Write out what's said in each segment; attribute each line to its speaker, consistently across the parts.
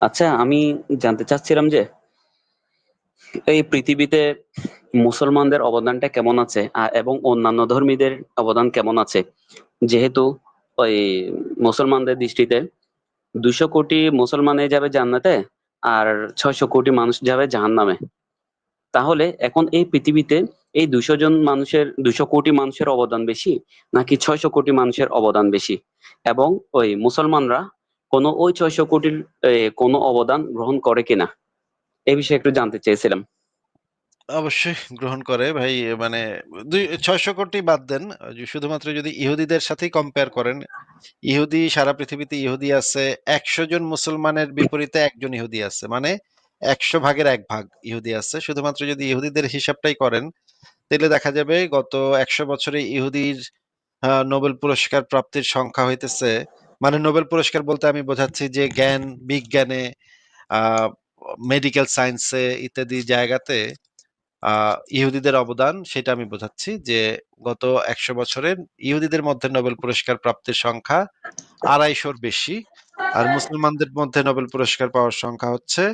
Speaker 1: আচ্ছা, আমি জানতে চাচ্ছিলাম যে এই পৃথিবীতে মুসলমানদের অবদানটা কেমন আছে এবং অন্যান্য ধর্মীদের অবদান কেমন আছে? যেহেতু ওই মুসলমানদের দৃষ্টিতে 200 কোটি মুসলমানে যাবে জান্নাতে, আর 600 কোটি মানুষ যাবে জাহান্নামে। তাহলে এখন এই পৃথিবীতে এই 200 কোটি মানুষের অবদান বেশি, নাকি 600 কোটি মানুষের অবদান বেশি? এবং ওই মুসলমানরা ওই 600 কোটির কোনো অবদান গ্রহণ করে কিনা, এই বিষয়ে একটু জানতে চেয়েছিলাম।
Speaker 2: অবশ্যই গ্রহণ করে ভাই। মানে 600 কোটি বাদ দেন। শুধুমাত্র যদি ইহুদিদের সাথেই কম্পেয়ার করেন, সারা পৃথিবীতে ইহুদি আছে 100 জন মুসলমানের বিপরীতে একজন ইহুদি আছে। মানে 100 ভাগের 1 ভাগ ইহুদি আছে। শুধুমাত্র যদি ইহুদিদের হিসাবটাই করেন, তাহলে দেখা যাবে গত 100 বছরে ইহুদির নোবেল পুরস্কার প্রাপ্তির সংখ্যা হইতেছে, মানে নোবেল পুরস্কার বলতে আমি বোঝাচ্ছি যে জ্ঞান, বিজ্ঞানে, আহ মেডিকেল সায়েন্সে ইত্যাদি জায়গাতে ইহুদিদের অবদান, সেটা আমি বোঝাচ্ছি যে গত 100 বছরে ইহুদিদের মধ্যে নোবেল পুরস্কার প্রাপ্তির সংখ্যা 250-র বেশি। আর মুসলমানদের মধ্যে নোবেল পুরস্কার পাওয়ার সংখ্যা হচ্ছে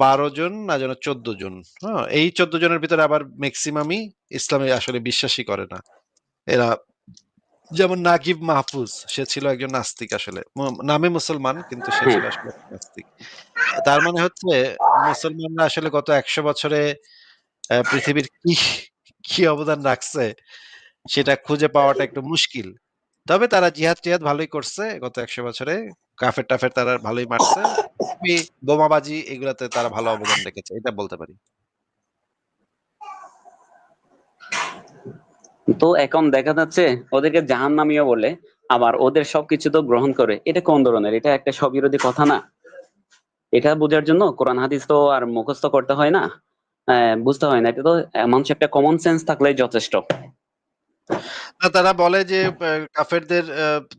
Speaker 2: 12 জন, না যেন 14 জন। হ্যাঁ, এই 14 জনের ভিতরে আবার ম্যাক্সিমামই ইসলামে আসলে বিশ্বাসই করে না এরা। যেমন নাগিব মাহফুজ, সে ছিল একজন নাস্তিক। আসলে নামে মুসলমান, কিন্তু সে
Speaker 1: হ্যাঁ।
Speaker 2: ছিল আসলে একজন নাস্তিক। তার মানে হচ্ছে মুসলমানরা আসলে গত 100 বছরে পৃথিবীর কি কি অবদান রাখছে সেটা খুঁজে পাওয়াটা একটু মুশকিল। তবে তারা জিহাদ টিহাদ ভালোই করছে গত 100 বছরে। কাফের টাফের তারা ভালোই মারছে। বোমাবাজি এগুলাতে তারা ভালো অবদান রেখেছে, এটা বলতে পারি।
Speaker 1: তো এখন দেখা যাচ্ছে ওদেরকে জাহান্নামীও বলে, আবার ওদের সবকিছু তো গ্রহণ করে। এটা কোন ধরনের? এটা একটা স্ববিরোধী কথা না? এটা বোঝার জন্য কোরআন হাদিস তো আর মুখস্থ করতে হয় না, বুঝতে হয় না। এটা তো মানুষ একটা কমন সেন্স থাকলেই যথেষ্ট।
Speaker 2: না, তারা বলে যে কাফেরদের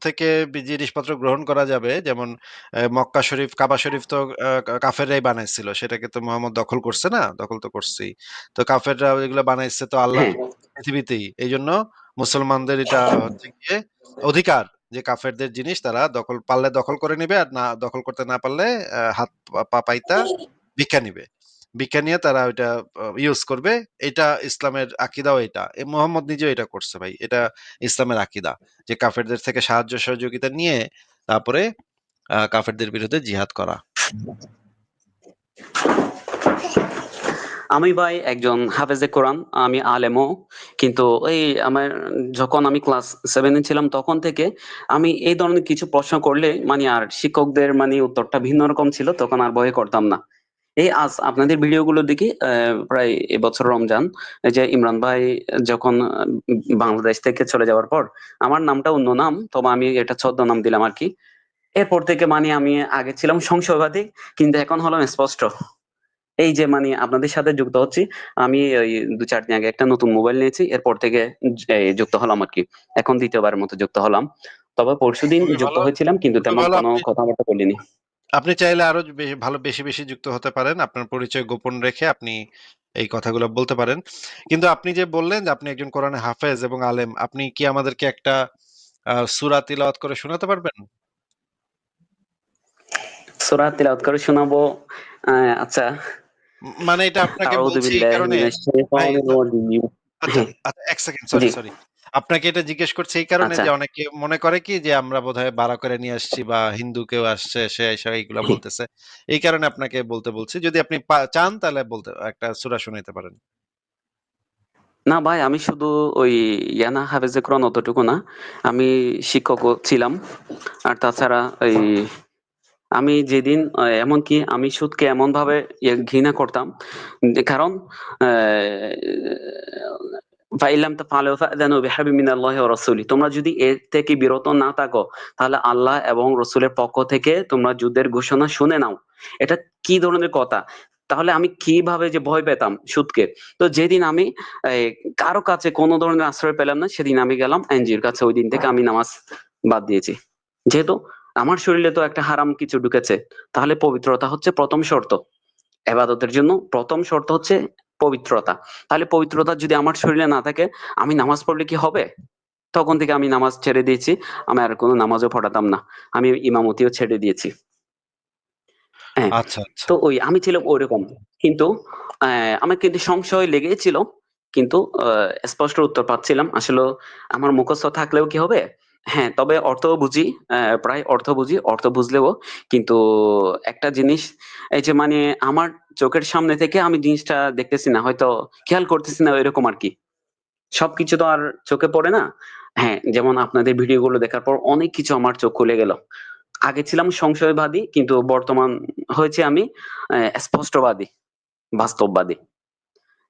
Speaker 2: থেকে জিনিসপত্র গ্রহণ করা যাবে। যেমন মক্কা শরীফ, কাবা শরীফ তো কাফেররাই বানাইছিল। সেটাকে তো মোহাম্মদ দখল করছে না? দখল তো করছেই। তো কাফেররা এগুলো বানাইছে তো আল্লাহর
Speaker 1: হ্যাঁ।
Speaker 2: পৃথিবীতেই। এইজন্য মুসলমানদের এটা হচ্ছে গিয়ে অধিকার, যে কাফেরদের জিনিস তারা পারলে দখল করে নিবে, আর না দখল করতে না পারলে হাত পা পাইতা ভিক্ষা নিবে। ভিক্ষা নিয়ে তারা ওইটা ইউজ করবে। এটা ইসলামের আকীদাও এটা। মোহাম্মদ নিজেও এটা করছে ভাই। এটা ইসলামের আকীদা, যে কাফেরদের থেকে সাহায্য সহযোগিতা নিয়ে তারপরে কাফেরদের বিরুদ্ধে জিহাদ করা।
Speaker 1: আমি ভাই একজন হাফেজে কোরআন, আমি আলেমও। কিন্তু ওই আমার যখন আমি ক্লাস 7-এ ছিলাম তখন থেকে আমি এই ধরনের কিছু প্রশ্ন করলে আর শিক্ষকদের উত্তরটা ভিন্ন রকম ছিল, তখন আর ভয় করতাম না। এই আজ আপনাদের ভিডিওগুলো দেখি, প্রায় এবছর রমজান, এই যে ইমরান ভাই যখন বাংলাদেশ থেকে চলে যাওয়ার পর আমার নামটা অন্য নাম, তবে আমি এটা ছদ্মনাম দিলাম আর কি। এরপর থেকে আমি আগে ছিলাম সংশয়বাদী, কিন্তু এখন হলাম স্পষ্ট। এই যে আপনাদের সাথে যুক্ত হচ্ছি, আমি ওই 2-4 দিন আগে একটা নতুন মোবাইল নিয়েছি, এরপর থেকে যুক্ত হলাম আর কি। এখন দ্বিতীয়বারের মতো যুক্ত হলাম। তবে পরশুদিন
Speaker 2: খুবই
Speaker 1: যুক্ত
Speaker 2: ভালো,
Speaker 1: হয়েছিলাম, কিন্তু
Speaker 2: খুবই
Speaker 1: তেমন
Speaker 2: ভালো।
Speaker 1: কোনো
Speaker 2: আপনি
Speaker 1: কথাবার্তা বলিনি।
Speaker 2: আপনি চাইলে আরো ভালো বেশি বেশি যুক্ত হতে পারেন। আপনার পরিচয় গোপন রেখে আপনি এই কথাগুলো বলতে পারেন। কিন্তু আপনি যে বললেন যে আপনি একজন কোরআনের হাফেজ এবং আলেম, আপনি কি আমাদেরকে একটা সূরা তিলাওয়াত করে শোনাতে পারবেন?
Speaker 1: সূরা তিলাওয়াত করে শোনাবো? আচ্ছা।
Speaker 2: মানে এটা আপনাকে
Speaker 1: আউযু
Speaker 2: বলছি এই
Speaker 1: বিল্লাহি
Speaker 2: কারণে
Speaker 1: মিনাশ
Speaker 2: ভাই।
Speaker 1: শাইতানির রাজিম।
Speaker 2: আচ্ছা,
Speaker 1: হ্যাঁ।
Speaker 2: আচ্ছা, এক সেকেন্ড,
Speaker 1: জি।
Speaker 2: সরি। আপনাকে এটা জিজ্ঞেস করছি এই কারণে
Speaker 1: আচ্ছা।
Speaker 2: যে অনেকে মনে করে কি যে আমরা বোধহয় বাড়া করে নিয়ে আসছি, বা হিন্দু কেউ আসছে সে এসে এইগুলা
Speaker 1: হ্যাঁ।
Speaker 2: বলতেছে। এই কারণে আপনাকে বলতে বলছি। যদি আপনি চান তাহলে বলতে একটা সূরা শোনাইতে পারেন।
Speaker 1: না ভাই, আমি শুধু ওই ইয়ানা হাফেজে কোরআন অতটুকু না, আমি শিক্ষকও ছিলাম। আর তাছাড়া ওই আমি যেদিন এমনকি আমি সুদকে এমন ভাবে ঘৃণা করতাম, যে কারণ ফাইলাম তাফআলু ফাযানু বিহারবিন মিনাল্লাহি ওয়া রাসূলি, তোমরা যদি এর থেকে বিরত না থাকো, তাহলে আল্লাহ এবং রসুলের পক্ষ থেকে তোমরা যুদ্ধের ঘোষণা শুনে নাও। এটা কি ধরনের কথা? তাহলে আমি কিভাবে যে ভয় পেতাম সুদকে। তো যেদিন আমি এই, কারো কাছে কোনো ধরনের আশ্রয় পেলাম না, সেদিন আমি গেলাম এনজিওর কাছে। ওই দিন থেকে আমি নামাজ বাদ দিয়েছি। যেহেতু আমার শরীরে তো একটা হারাম কিছু ঢুকেছে, তাহলে পবিত্রতা হচ্ছে প্রথম শর্ত। এবাদতের জন্য প্রথম শর্ত হচ্ছে পবিত্রতা। তাহলে পবিত্রতা যদি আমার শরীরে না থাকে, আমি নামাজ পড়লে কি হবে? তখন থেকে আমি নামাজ ছেড়ে দিয়েছি। আমি আর কোনো নামাজও পড়াতাম না। আমি ইমামতিও ছেড়ে দিয়েছি। হ্যাঁ,
Speaker 2: আচ্ছা, আচ্ছা।
Speaker 1: তো আমি ছিলাম ঐরকম। কিন্তু আমার কিন্তু সংশয় লেগেই ছিল। কিন্তু স্পষ্ট উত্তর পাচ্ছিলাম। আসলেও আমার মুখস্থ থাকলেও কি হবে? হ্যাঁ, তবে অর্থও বুঝি, প্রায় অর্থ বুঝি। অর্থ বুঝলেও কিন্তু একটা জিনিস, এই যে মানে আমার চোখের সামনে থেকে আমি জিনিসটা দেখতেছি না। হয়তো খেয়াল করতেছি না এরকম আরকি। সবকিছু তো আর চোখে পড়ে না। হ্যাঁ, যেমন আপনাদের ভিডিওগুলো দেখার পর অনেক কিছু আমার চোখ খুলে গেল। আগে ছিলাম সংশয়বাদী, কিন্তু বর্তমান হয়েছি আমি স্পষ্টবাদী, বাস্তববাদী।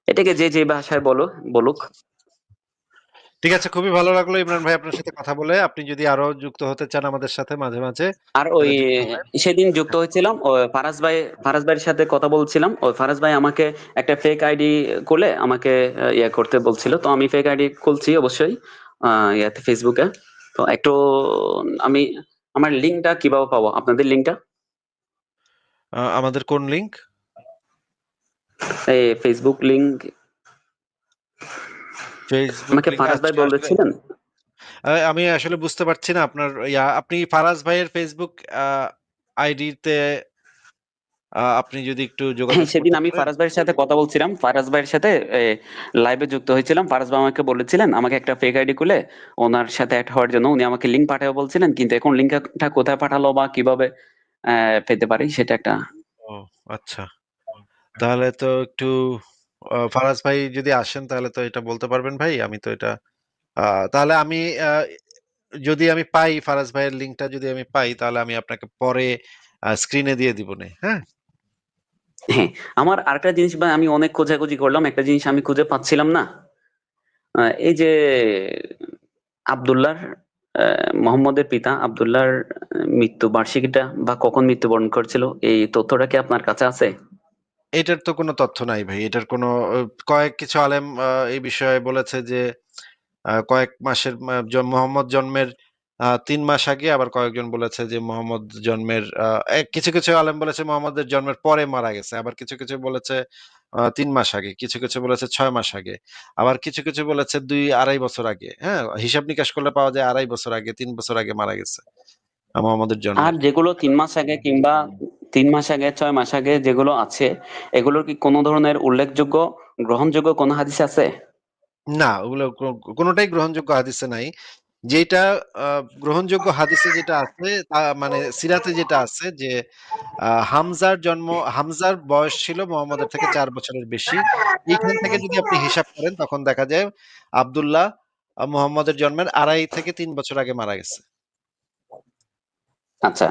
Speaker 1: এটাকে যে যে ভাষায় বলুক।
Speaker 2: ঠিক আছে, খুবই ভালো লাগলো ইমরান ভাই আপনার সাথে কথা বলে। আপনি যদি আরো যুক্ত হতে চান আমাদের সাথে মাঝে, মাঝে
Speaker 1: আর
Speaker 2: তাহলে যুক্ত হবেন।
Speaker 1: সেদিন যুক্ত হয়েছিলাম ফারাজ ভাইয়ের সাথে কথা বলছিলাম। ওই ফারাজ ভাই আমাকে একটা ফেক আইডি খুলে আমাকে ইয়ে করতে বলছিল। তো আমি ফেক আইডি খুলছি অবশ্যই ইয়াতে ফেসবুকে। তো একটু আমি আমার লিঙ্কটা কিভাবে পাবো? আপনাদের লিঙ্কটা?
Speaker 2: আমাদের কোন লিংক?
Speaker 1: এই ফেসবুক লিঙ্ক
Speaker 2: ফেসবুক
Speaker 1: আমাকে
Speaker 2: লিংক
Speaker 1: ফারাজ ভাই
Speaker 2: আচ্ছা আসলে
Speaker 1: বলেছিলেন।
Speaker 2: আমি আসলে বুঝতে পারছি না আপনার আপনি ফারাজ ভাইয়ের ফেসবুক আইডিতে আপনি যদি একটু
Speaker 1: হ্যাঁ,
Speaker 2: যোগাযোগ
Speaker 1: সেদিন
Speaker 2: করতে
Speaker 1: আমি
Speaker 2: পারেন।
Speaker 1: ফারাজ ভাইয়ের সাথে কথা বলছিলাম। ফারাজ ভাইয়ের সাথে লাইভে যুক্ত হয়েছিলাম। ফারাজ ভাই আমাকে বলেছিলেন আমাকে একটা ফেক আইডি খুলে ওনার সাথে অ্যাড হওয়ার জন্য। উনি আমাকে লিঙ্ক পাঠাবে বলছিলেন। কিন্তু এখন লিঙ্কটা কোথায় পাঠালো বা কিভাবে পেতে পারি সেটা একটা।
Speaker 2: ও আচ্ছা। তাহলে তো একটু ফারাজ ভাই যদি আসেন তাহলে তো এটা বলতে পারবেন ভাই। আমি তো এটা তাহলে আমি আ যদি আমি পাই ফারাজ ভাইয়ের লিঙ্কটা যদি আমি পাই তাহলে আমি আপনাকে পরে স্ক্রিনে দিয়ে দিবনে। হ্যাঁ?
Speaker 1: হ্যাঁ, আমার আরেকটা জিনিস ভাই, আমি অনেক খোঁজাখুঁজি করলাম। একটা জিনিস আমি খুঁজে পাচ্ছিলাম না। এই যে আব্দুল্লাহর মোহাম্মদের পিতা আব্দুল্লাহর মৃত্যু বার্ষিকীটা বা কখন মৃত্যুবরণ করেছিল, এই তথ্যটা কি আপনার কাছে আছে?
Speaker 2: এটার তো কোনো তথ্য নাই ভাই। এটার কোনো কয়েক কিছু আলেম এই বিষয়ে বলেছে যে কয়েক মাসের মোহাম্মদ জন্মের ৩ মাস আগে, আবার কয়েকজন বলেছে যে মোহাম্মদ জন্মের কিছু, কিছু আলেম বলেছে মোহাম্মদের জন্মের পরে মারা গেছে। আবার কিছু, কিছু বলেছে ৩ মাস আগে। কিছু, কিছু বলেছে ৬ মাস আগে। আবার কিছু, কিছু বলেছে ২-২.৫ বছর আগে। হ্যাঁ? হিসাব নিকাশ করলে পাওয়া যায় ২.৫ বছর আগে, ৩ বছর আগে মারা গেছে মোহাম্মদের
Speaker 1: আর
Speaker 2: জন্মের।
Speaker 1: যেগুলো ৩ মাস আগে কিংবা ৩ মাস আগে ৬ মাস আগে যেগুলো আছে, এগুলোর কি কোনো ধরনের উল্লেখযোগ্য গ্রহণযোগ্য কোনো হাদিস আছে?
Speaker 2: না, ওগুলো কোনটাই গ্রহণযোগ্য হাদিসে নাই। যেটা আ গ্রহণযোগ্য হাদিসে যেটা আছে মানে সিরাতে যেটা আছে যে হামজার বয়স ছিল মুহাম্মদের থেকে ৪ বছরের বেশি। এইখান থেকে যদি আপনি হিসাব করেন তখন দেখা যায় আব্দুল্লাহ মুহাম্মদের জন্মের ২.৫ থেকে ৩ বছর আগে মারা গেছে।
Speaker 1: আচ্ছা।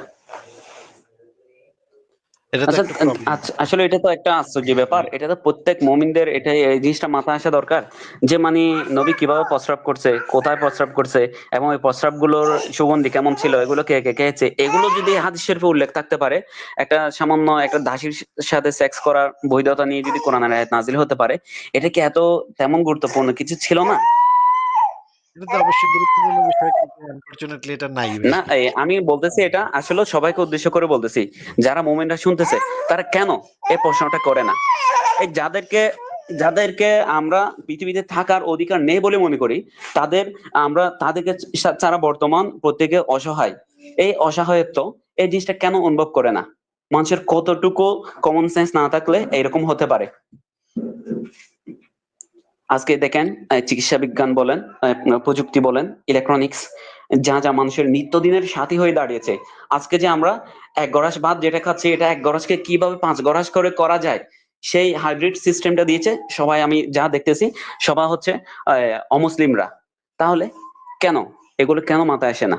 Speaker 2: এটা তো
Speaker 1: আচ্ছা,
Speaker 2: একটা প্রবলেম।
Speaker 1: আসলে এটা তো একটা আশ্চর্য ব্যাপার। এটা তো প্রত্যেক মুমিনদের এটা এই জিনিসটা মাথায় আসা দরকার। যে মানে নবী কিভাবে প্রস্রাব করছে, কোথায় প্রস্রাব করছে এবং এই প্রস্রাবগুলোর সুগন্ধি কেমন ছিল, এগুলো কে কে খেয়েছে, এগুলো যদি হাদিস শরীফে উল্লেখ থাকতে পারে, একটা সামান্য একটা দাসীর সাথে সেক্স করার বৈধতা নিয়ে যদি কোরআনের আয়াত নাজিল হতে পারে, এটা কি এত তেমন গুরুত্বপূর্ণ কিছু ছিল না?
Speaker 2: এটা তো অবশ্যই গুরুত্বপূর্ণ বিষয় কিন্তু আনফরচুনেটলি এটা নাই ভাই।
Speaker 1: না, আমি বলতেছি এটা আসলে সবাইকে উদ্দেশ্য করে বলতেছি। যারা মুমিনরা শুনতেছে তারা কেন এই প্রশ্নটা করে না? এই যাদেরকে আমরা পৃথিবীতে থাকার অধিকার নেই বলে মনে করি, তাদেরকে ছাড়া বর্তমান প্রত্যেকে অসহায়। এই অসহায়ত্ব, এই জিনিসটা কেন অনুভব করে না? মানুষের কতটুকু কমন সেন্স না থাকলে এরকম হতে পারে? আজকে দেখেন চিকিৎসা বিজ্ঞান বলেন, প্রযুক্তি বলেন, ইলেকট্রনিক্স যা যা মানুষের নিত্যদিনের সাথী হয়ে দাঁড়িয়েছে। আজকে যে আমরা এক গড়াস ভাত যেটা খাচ্ছি, এটা এক গড়াসকে কিভাবে ৫ গড়াস করে করা যায়, সেই হাইব্রিড সিস্টেমটা দিয়েছে সবাই। আমি যা দেখতেছি সবাই হচ্ছে অমুসলিমরা। তাহলে কেন এগুলো কেন মাথায় আসে না?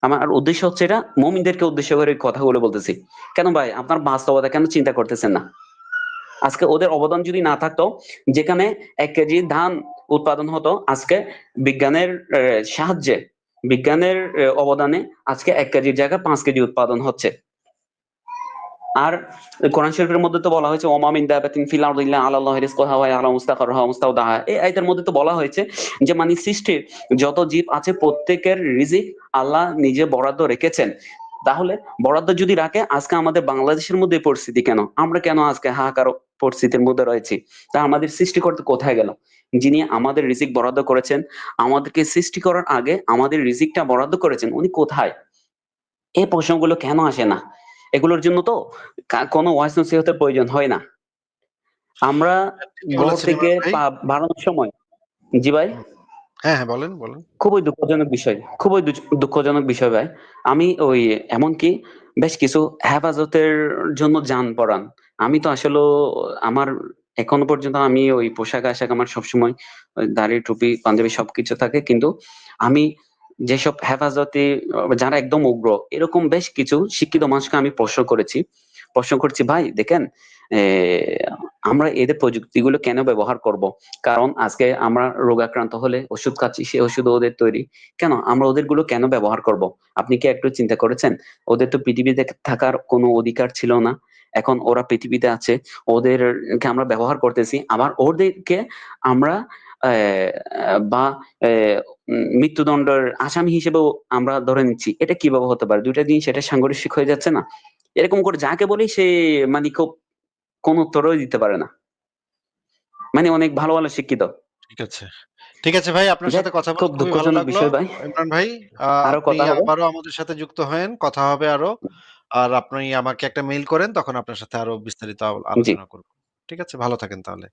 Speaker 1: আমার উদ্দেশ্য হচ্ছে এটা মুমিনদেরকে উদ্দেশ্য করে এই কথাগুলো বলতেছি। কেন ভাই আপনার বাস্তবতা কেন চিন্তা করতেছেন না? আজকে ওদের অবদান যদি না থাকতো, যেখানে ১ কেজি ধান উৎপাদন হতো, আজকে বিজ্ঞানের সাহায্যে, বিজ্ঞানের অবদানে আজকে ১ কেজির জায়গায় ৫ কেজি উৎপাদন হচ্ছে। আর কোরআন শরীফের মধ্যে তো বলা হয়েছে ওমা মিন দাবাতিন ফিল আরদি ইল্লা আলাল্লাহি রিজকুহা ওয়া ইয়ালামু মুস্তাকাররাহা ওয়া মুস্তাওদাহা। এই আয়াতের মধ্যে তো বলা হয়েছে যে মানে সৃষ্টির যত জীব আছে প্রত্যেকের রিজিক আল্লাহ নিজে বরাদ্দ রেখেছেন। তাহলে বরাদ্দ যদি রাখে, আজকে আমাদের বাংলাদেশের মধ্যে এই পরিস্থিতি কেন? আমরা কেন আজকে হাহাকার পরিস্থিতির মধ্যে রয়েছি? তা আমাদের সৃষ্টিকর্তা কোথায় গেল? যিনি আমাদের রিজিক বরাদ্দ করেছেন, আমাদেরকে সৃষ্টি করার আগে আমাদের রিজিকটা বরাদ্দ করেছেন, উনি কোথায়? এই প্রশ্নগুলো কেন আসে না? এগুলোর জন্য তো কোনো ওয়াইজ নসিহতের প্রয়োজন হয় না। আমরা
Speaker 2: ঠিকই
Speaker 1: ঘর
Speaker 2: বলেছেন
Speaker 1: থেকে
Speaker 2: ইমরান ভাই।
Speaker 1: বাড়ানোর সময় জি ভাই?
Speaker 2: হুম। হ্যাঁ, হ্যাঁ বলেন, বলেন।
Speaker 1: খুবই দুঃখজনক বিষয়। খুবই দুঃখজনক বিষয় ভাই। আমি ওই এমনকি বেশ কিছু হেফাজতের জন্য যান পরান। আমি তো আসলেও আমার এখনো পর্যন্ত আমি ওই পোশাক-আশাক আমার সবসময় দাড়ি, টুপি, পাঞ্জাবি সবকিছু থাকে। কিন্তু আমি যেসব হেফাজতি যারা একদম উগ্র, এরকম বেশ কিছু শিক্ষিত মানুষকে আমি প্রশ্ন করেছি। প্রশ্ন করছি, "ভাই দেখেন, এ আমরা এদের প্রযুক্তিগুলো কেন ব্যবহার করব? কারণ আজকে আমরা রোগাক্রান্ত হলে ওষুধ খাচ্ছি, সে ওষুধও ওদের তৈরি। কেন? আমরা ওদেরগুলো কেন ব্যবহার করব? আপনি কি একটু চিন্তা করেছেন? ওদের তো পৃথিবীতে থাকার কোনো অধিকার ছিল না। এখন ওরা পৃথিবীতে আছে। ওদেরকে আমরা ব্যবহার করতেছি। আবার ওদেরকে আমরা বা মৃত্যুদণ্ডের আসামি হিসেবেও আমরা ধরে নিচ্ছি। এটা কিভাবে হতে পারে? ২ টা জিনিস এটা সাংঘর্ষিক হয়ে যাচ্ছে না? এরকম করে যাকে বলি সে মানে খুব কোন উত্তরই দিতে পারে না। মানে অনেক ভালো, ভালো শিক্ষিত।
Speaker 2: ঠিক আছে। ঠিক আছে ভাই, আপনার
Speaker 1: যাক
Speaker 2: সাথে কথা বলে
Speaker 1: খুব
Speaker 2: খুবই ভালো
Speaker 1: দুঃখজনক
Speaker 2: লাগলো।
Speaker 1: বিষয় ভাই।
Speaker 2: ইমরান ভাই,
Speaker 1: আরো
Speaker 2: আপনি
Speaker 1: কথা হবে।
Speaker 2: আবারও আমাদের সাথে যুক্ত হয়েন, কথা হবে আরো। আর আপনি আমাকে একটা মেইল করেন, তখন আপনার সাথে আরো বিস্তারিত
Speaker 1: জি।
Speaker 2: আলোচনা করব। ঠিক আছে? ভালো থাকেন তাহলে।